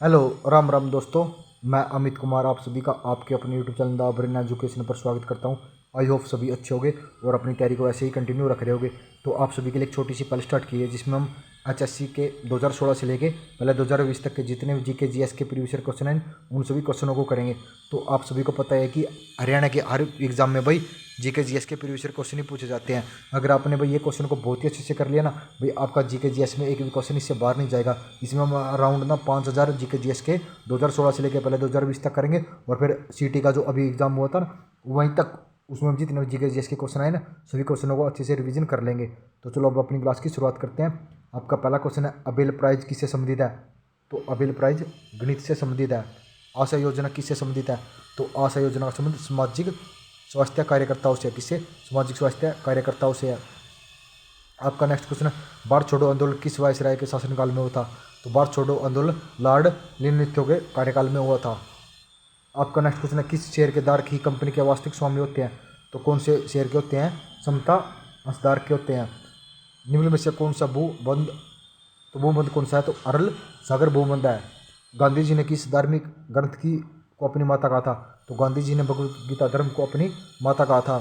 Hello Ram Ram दोस्तों। मैं अमित कुमार आप सभी का आपके अपने YouTube channel the brain education पर स्वागत करता हूं। आई होप सभी अच्छे होंगे और अपनी तैयारी को ऐसे ही कंटिन्यू रख रहे होंगे। तो आप सभी के लिए एक छोटी सी पहल स्टार्ट की है जिसमें हम एचएससी के 2016 से लेके पहले 2020 तक के जितने भी जीके जीएस के प्रीवियस ईयर क्वेश्चन हैं उन सभी क्वेश्चनों को करेंगे। तो आप सभी को पता है कि हरियाणा के हर एग्जाम में भाई जीके जीएस के प्रीवियस ईयर क्वेश्चन ही पूछे जाते हैं। अगर आपने भाई ये क्वेश्चन को बहुत ही अच्छे से कर लिया ना भाई आपका जीके जीएस में एक भी क्वेश्चन इससे बाहर नहीं जाएगा। इसमें हम अराउंड ना 5000 जीके जीएस के 2016 से लेकर पहले 2020 तक करेंगे और फिर सीटी का जो अभी एग्जाम हुआ था ना वहीं तक उसमें हम जितने जीके जीएस के क्वेश्चन आए ना सभी क्वेश्चनों को अच्छे से रिवीजन कर लेंगे। तो चलो अब अपनी क्लास की शुरुआत करते हैं। आपका पहला क्वेश्चन है अबेल प्राइज किससे संबंधित है। तो अबेल प्राइज गणित से संबंधित है। आशा योजना किससे संबंधित है। तो आशा योजना का संबंध सामाजिक स्वास्थ्य कार्यकर्ताओं से किससे सामाजिक स्वास्थ्य कार्यकर्ताओं से है। आपका नेक्स्ट क्वेश्चन है भारत छोड़ो आंदोलन किस वायसराय के शासनकाल में हुआ था। तो भारत छोड़ो आंदोलन लॉर्ड लिनलिथो के कार्यकाल में हुआ था। आपका नेक्स्ट क्वेश्चन है किस शेयर के धारक ही कंपनी के वास्तविक स्वामी होते हैं। तो कौन से शेयर के होते हैं समता अंशधारक के होते हैं। निम्न में से कौन सा भूबंध तो भूबंध कौन सा है। तो अरल सागर भूबंध है। गांधी जी ने किस धार्मिक ग्रंथ की को अपनी माता कहा था। तो गांधी जी ने भगवत गीता धर्म को अपनी माता कहा था।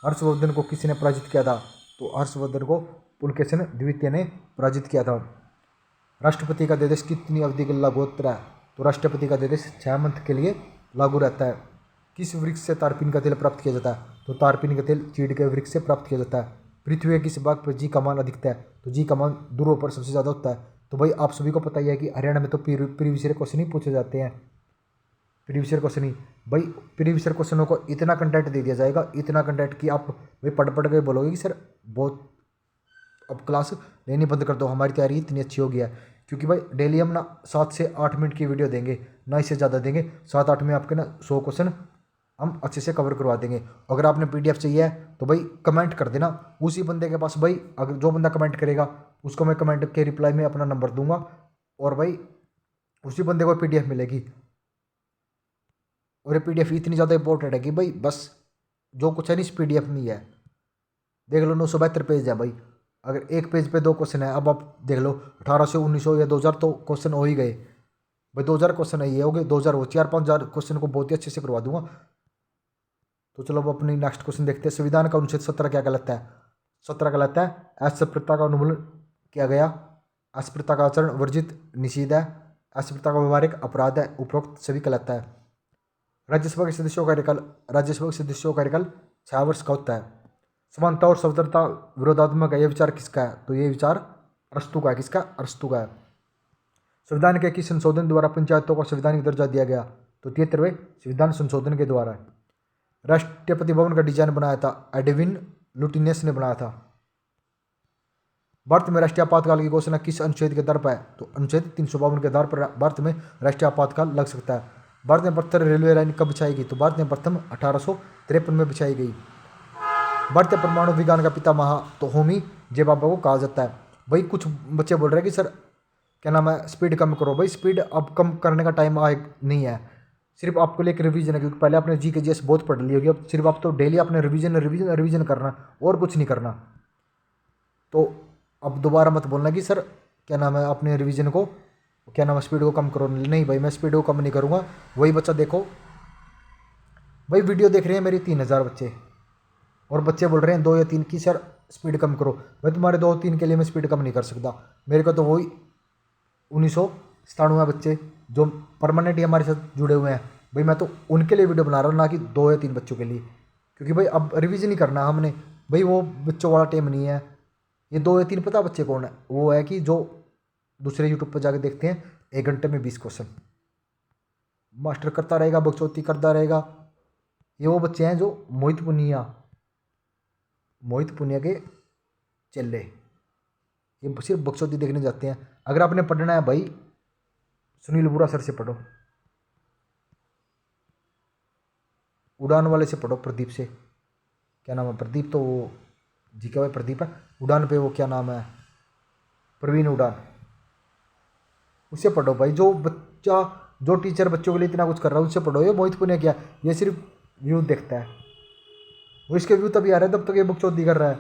हर्षवर्धन को किसी ने पराजित किया था। तो हर्षवर्धन को पुलकेशन द्वितीय ने पराजित किया था। राष्ट्रपति का निर्देश कितनी अवधि के लिए लागू होता है। तो राष्ट्रपति का निर्देश 6 मंथ के लिए लागू रहता है। किस वृक्ष से तारपीन का तेल प्राप्त किया जाता है। तो तारपीन का तेल चीड़ के वृक्ष से प्राप्त किया जाता है। पृथ्वी के किस भाग पर जी का मान अधिकता है। तो जी का मान ध्रुवों पर सबसे ज़्यादा होता है। तो भाई आप सभी को पता ही है कि हरियाणा में तो प्रीवियस ईयर क्वेश्चन ही पूछे जाते हैं। प्रीवियस ईयर क्वेश्चन ही भाई प्रीवियस ईयर क्वेश्चनों को इतना कंटेंट दे दिया जाएगा इतना कंटेंट कि आप भाई पढ़ के बोलोगे कि सर बहुत अब क्लास लेनी बंद कर दो हमारी तैयारी इतनी अच्छी हो गया। क्योंकि भाई डेली हम ना 7 से 8 मिनट की वीडियो देंगे ना इससे ज़्यादा देंगे। 7-8 में आपके ना 100 क्वेश्चन हम अच्छे से कवर करवा देंगे। अगर आपने पीडीएफ चाहिए है तो भाई कमेंट कर देना उसी बंदे के पास। भाई अगर जो बंदा कमेंट करेगा उसको मैं कमेंट के रिप्लाई में अपना नंबर दूंगा और भाई उसी बंदे को पीडीएफ मिलेगी। और ये पीडीएफ इतनी ज़्यादा इंपॉर्टेंट है कि भाई बस जो कुछ है नहीं इस पीडीएफ में ही है। देख लो 972 पेज है भाई। अगर एक पेज पे 2 क्वेश्चन है अब आप देख लो 1800 1900 या 2000 तो क्वेश्चन हो ही गए। भाई 2000 क्वेश्चन है ये हो गए 2000 हो 4-5 क्वेश्चन को बहुत ही अच्छे से करवा दूंगा। तो चलो अब अपनी नेक्स्ट क्वेश्चन देखते हैं। संविधान का अनुच्छेद 17 क्या कहलाता है। 17 कहलाता है अस्पृश्यता का उन्मूलन किया गया। अस्पृश्यता का आचरण वर्जित निषिद्ध है। अस्पृश्यता का व्यवहारिक अपराध है। उपरोक्त सभी कहलाता है। राज्यसभा के सदस्यों का कार्यकाल 6 वर्ष का होता है। समानता और स्वतंत्रता विरोधात्मक है ये विचार किसका है। तो ये विचार अरस्तू का है। किसका अरस्तू का है। संविधान के किस संशोधन द्वारा पंचायतों को संवैधानिक दर्जा दिया गया। तो 73वें संविधान संशोधन के द्वारा। राष्ट्रपति भवन का डिजाइन बनाया था एडविन लुटियंस ने बनाया था। भारत में राष्ट्रीय आपातकाल की घोषणा किस अनुच्छेद के आधार पर है। तो अनुच्छेद 352 के आधार पर भारत में राष्ट्रीय आपातकाल लग सकता है। भारत में प्रथम रेलवे लाइन कब बिछाई गई। तो भारत में प्रथम 1853 में बिछाई गई। भारतीय परमाणु विज्ञान का पितामह तो होमी जे बाबा को कहा जाता है। भाई कुछ बच्चे बोल रहे हैं कि सर क्या नाम है स्पीड कम करो। भाई स्पीड अब कम करने का टाइम आए नहीं है। सिर्फ आपको लिए एक रिवीजन है क्योंकि पहले आपने जी के जीएस बहुत पढ़ ली होगी। अब सिर्फ आप तो डेली आपने रिवीजन रिवीजन रिवीजन करना और कुछ नहीं करना। तो अब दोबारा मत बोलना कि सर क्या नाम है अपने रिवीजन को क्या नाम है स्पीड को कम करो। नहीं भाई मैं स्पीड को कम नहीं करूँगा। वही बच्चा देखो भाई वीडियो देख रहे हैं मेरी 3000 बच्चे और बच्चे बोल रहे हैं 2 या 3 की सर स्पीड कम करो। भाई तुम्हारे 2-3 के लिए मैं स्पीड कम नहीं कर सकता। मेरे को तो वही 1997 बच्चे जो परमानेंट ही हमारे साथ जुड़े हुए हैं भाई मैं तो उनके लिए वीडियो बना रहा हूँ ना कि 2 या 3 बच्चों के लिए। क्योंकि भाई अब रिवीजन ही करना हमने भाई वो बच्चों वाला टाइम नहीं है। ये 2 या 3 पता बच्चे कौन है वो है कि जो दूसरे यूट्यूब पर जाकर देखते हैं 1 घंटे में 20 क्वेश्चन मास्टर करता रहेगा बकचोदी करता रहेगा। ये वो बच्चे हैं जो मोहित पुनिया के चेले ये सिर्फ बकचोदी देखने जाते हैं। अगर आपने पढ़ना है भाई सुनील बुरा सर से पढ़ो। उड़ान वाले से पढ़ो प्रदीप से। क्या नाम है प्रदीप तो वो जी का भाई प्रदीप है। उड़ान पे वो क्या नाम है प्रवीण उड़ान उससे पढ़ो भाई। जो टीचर बच्चों के लिए इतना कुछ कर रहा है उससे पढ़ो। ये मोहित पुनिया क्या ये सिर्फ व्यू देखता है। वो इसके व्यू तभी आ रहा है तब तक ये बकचोदी कर रहा है।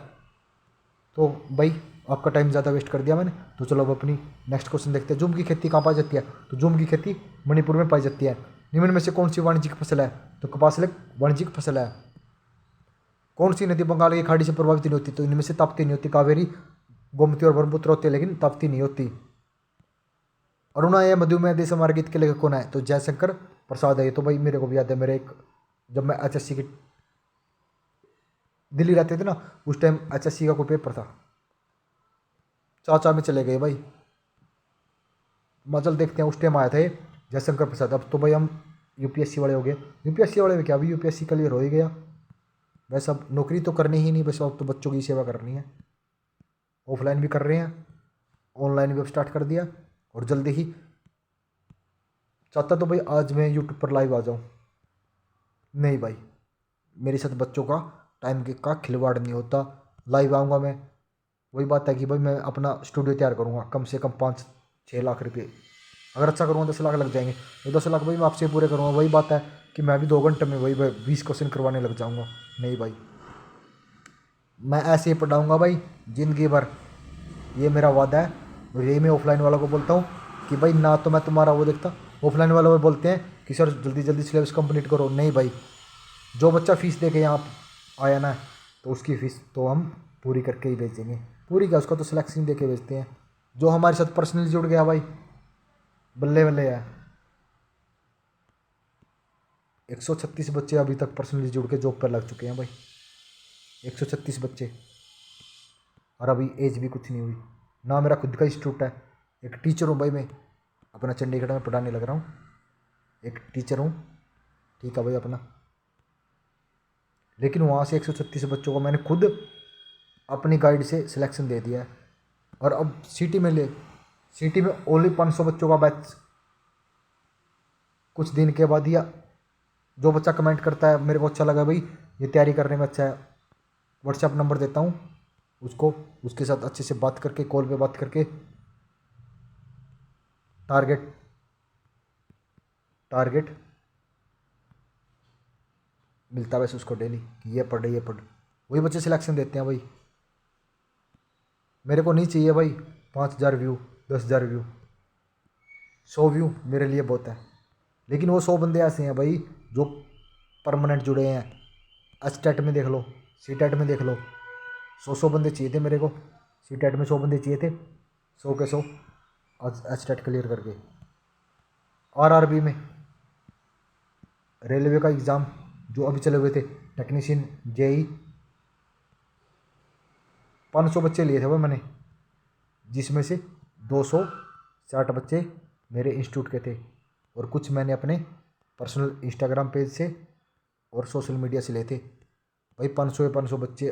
तो भाई आपका टाइम ज़्यादा वेस्ट कर दिया मैंने। तो चलो अब अपनी नेक्स्ट क्वेश्चन देखते हैं। जूम की खेती कहाँ पाई जाती है? तो जूम की खेती मणिपुर में पाई जाती है। निम्न में से कौन सी वाणिज्यिक फसल है? तो कपास एक वाणिज्यिक फसल है। कौन सी नदी बंगाल की खाड़ी से प्रभावित नहीं होती? तो इनमें से ताप्ती नहीं होती, कावेरी, गोमती और ब्रह्मपुत्र होती है, लेकिन ताप्ती नहीं होती। अरुणा या मधुमेह देश हमारे गीत के लेखक कौन है? तो जयशंकर प्रसाद है। ये तो भाई मेरे को भी याद है, मेरे एक जब मैं HSC की दिल्ली रहते थे ना, उस टाइम HSC का कोई पेपर था, चाचा में चले गए भाई, मजल देखते हैं, उस टाइम आया था ये जयशंकर प्रसाद। अब तो भाई हम UPSC वाले हो गए। UPSC वाले में क्या, अभी UPSC क्लियर हो ही गया। वैसे अब नौकरी तो करनी ही नहीं, बस अब तो बच्चों की सेवा करनी है। ऑफलाइन भी कर रहे हैं, ऑनलाइन भी अब स्टार्ट कर दिया, और जल्दी ही चाहता तो भाई आज मैं यूट्यूब पर लाइव आ जाऊँ। नहीं भाई, मेरे साथ बच्चों का टाइम के का खिलवाड़ नहीं होता। लाइव आऊँगा मैं, वही बात है कि भाई मैं अपना स्टूडियो तैयार करूँगा, कम से कम 5-6 लाख रुपये, अगर अच्छा करूँगा 10 लाख लग जाएंगे। तो 10 लाख भाई मैं आपसे पूरे करूँगा। वही बात है कि मैं भी 2 घंटे में वही 20 क्वेश्चन करवाने लग जाऊँगा। नहीं भाई, मैं ऐसे ही पढ़ाऊँगा भाई ज़िंदगी भर, ये मेरा वादा है। और यही मैं ऑफलाइन वालों को बोलता हूँ कि भाई ना तो मैं तुम्हारा वो देखता। ऑफलाइन वाले वो बोलते हैं कि सर जल्दी जल्दी सिलेबस कंप्लीट करो। नहीं भाई, जो बच्चा फ़ीस दे के यहाँ आया ना, तो उसकी फ़ीस तो हम पूरी करके ही भेजेंगे। पूरी क्या, उसका तो सिलेक्शन दे के भेजते हैं। जो हमारे साथ पर्सनली जुड़ गया भाई, बल्ले बल्ले है। 136 बच्चे अभी तक पर्सनली जुड़ के जॉब पर लग चुके हैं भाई, 136 बच्चे। और अभी एज भी कुछ नहीं हुई ना। मेरा खुद का इंस्टीट्यूट है, एक टीचर हूँ भाई मैं, अपना चंडीगढ़ में पढ़ाने लग रहा हूँ, एक टीचर हूँ, ठीक है भाई अपना। लेकिन वहाँ से 136 बच्चों को मैंने खुद अपनी गाइड से सिलेक्शन दे दिया है। और अब सिटी में ओनली 500 बच्चों का बैच कुछ दिन के बाद, या जो बच्चा कमेंट करता है मेरे को अच्छा लगा भाई, ये तैयारी करने में अच्छा है, व्हाट्सएप नंबर देता हूँ उसको, उसके साथ अच्छे से बात करके, कॉल पे बात करके, टारगेट मिलता है वैसे उसको डेली कि ये पढ़, वही बच्चे सिलेक्शन देते हैं भाई। मेरे को नहीं चाहिए भाई 5,000 व्यू, 10,000 व्यू, 100 व्यू मेरे लिए बहुत है। लेकिन वो 100 बंदे ऐसे हैं भाई जो परमानेंट जुड़े हैं। HTET में देख लो, CTET में देख लो, 100 बंदे चाहिए थे मेरे को। CTET में 100 बंदे चाहिए थे, 100 के 100 आज HTET क्लियर करके। RRB में रेलवे का एग्ज़ाम जो अभी चले हुए थे, टेक्नीशियन JEE, 500 बच्चे लिए थे वो मैंने, जिसमें से 260 बच्चे मेरे इंस्टीट्यूट के थे, और कुछ मैंने अपने पर्सनल इंस्टाग्राम पेज से और सोशल मीडिया से लिए थे भाई। 500 बच्चे,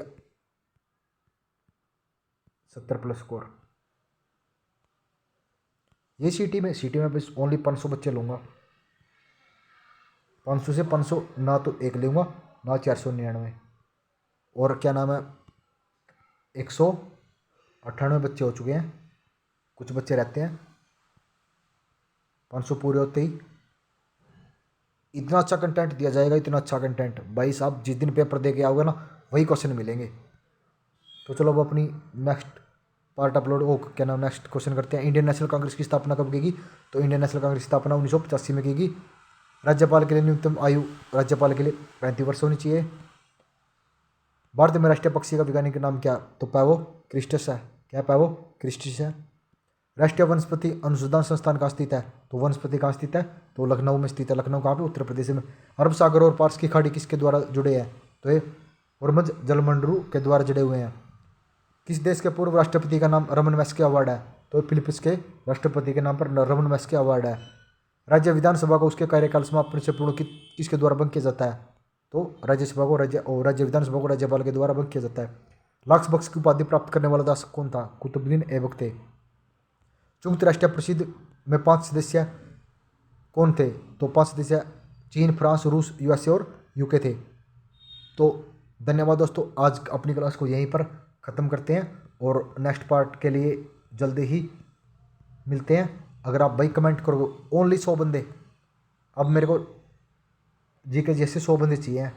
70+ स्कोर। ये सिटी में बस ओनली 500 बच्चे लूँगा। 500 से 500 ना तो एक लूँगा, ना 499, और क्या नाम है, 198 बच्चे हो चुके हैं, कुछ बच्चे रहते हैं। 500 पूरे होते ही इतना अच्छा कंटेंट दिया जाएगा, इतना अच्छा कंटेंट भाई साहब, जिस दिन पेपर दे के आओगे ना वही क्वेश्चन मिलेंगे। तो चलो अब अपनी नेक्स्ट पार्ट अपलोड हो, क्या नाम, नेक्स्ट क्वेश्चन करते हैं। इंडियन नेशनल कांग्रेस की स्थापना कब की? तो इंडियन नेशनल कांग्रेस की स्थापना 1985 में की। राज्यपाल के लिए न्यूनतम आयु राज्यपाल के लिए 35 वर्ष होनी चाहिए। भारत में राष्ट्रीय पक्षी का वैज्ञानिक नाम क्या? तो पैवो क्रिस्टस है। क्या पैवो क्रिस्टस है? राष्ट्रीय वनस्पति अनुसंधान संस्थान कहाँ स्थित है? तो वनस्पति कहाँ स्थित है? तो लखनऊ में स्थित है। लखनऊ कहाँ पे? उत्तर प्रदेश में। अरब सागर और पारस की खाड़ी किसके द्वारा जुड़े हैं? तो ये हॉर्मज़ जलमंडरू के द्वारा जुड़े हुए हैं। किस देश के पूर्व राष्ट्रपति का नाम रमन मैक्के अवार्ड है? तो फिलीपींस के राष्ट्रपति के नाम पर रमन मैक्के अवार्ड है। राज्य विधानसभा को उसके कार्यकाल समाप्ति से पूर्ण किसके द्वारा भंग किया जाता है? तो राज्य विधानसभा को राज्यपाल के द्वारा भंग किया जाता है। लाक्स बक्स की उपाधि प्राप्त करने वाला दास कौन था? कुतुबुद्दीन ऐबक थे। संयुक्त राष्ट्र परिषद में 5 सदस्य कौन थे? तो 5 सदस्य चीन, फ्रांस, रूस, USA और UK थे। तो धन्यवाद दोस्तों, आज अपनी क्लास को यहीं पर ख़त्म करते हैं, और नेक्स्ट पार्ट के लिए जल्दी ही मिलते हैं। अगर आप भाई कमेंट करोगे ओनली 100 बंदे, अब मेरे को GK जैसे 100 बंदे चाहिए,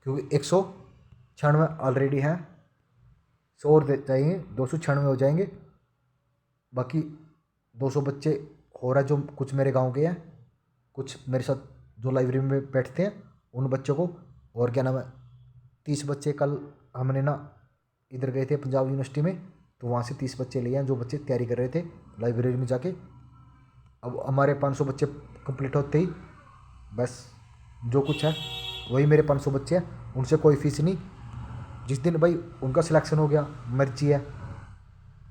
क्योंकि 196 ऑलरेडी हैं, 100 और दे चाहिए, 296 हो जाएंगे। बाकी 200 बच्चे हो रहा है जो कुछ मेरे गांव के हैं, कुछ मेरे साथ जो लाइब्रेरी में बैठते हैं उन बच्चों को, और क्या नाम है 30 बच्चे कल हमने ना इधर गए थे पंजाब यूनिवर्सिटी में, तो वहाँ से 30 बच्चे लिए हैं जो बच्चे तैयारी कर रहे थे लाइब्रेरी में जाके। अब हमारे 500 बच्चे कंप्लीट होते ही बस जो कुछ है वही मेरे 500 बच्चे हैं, उनसे कोई फीस नहीं। जिस दिन भाई उनका सिलेक्शन हो गया, मर्जी है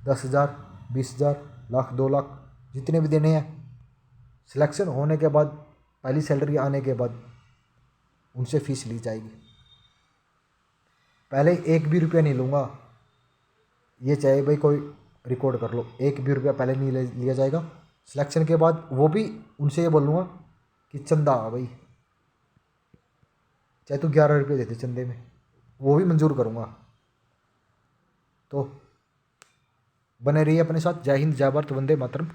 10,000 20,000 लाख 2 लाख जितने भी देने हैं, सिलेक्शन होने के बाद पहली सैलरी आने के बाद उनसे फीस ली जाएगी। पहले एक भी रुपया नहीं लूँगा, ये चाहे भाई कोई रिकॉर्ड कर लो, एक भी रुपया पहले नहीं लिया जाएगा। सिलेक्शन के बाद वो भी उनसे ये बोलूँगा कि चंदा भाई, चाहे तू 11 रुपये देते चंदे में, वो भी मंजूर करूँगा। तो बने रहिए अपने साथ। जय हिंद, जय भारत, वंदे मातरम।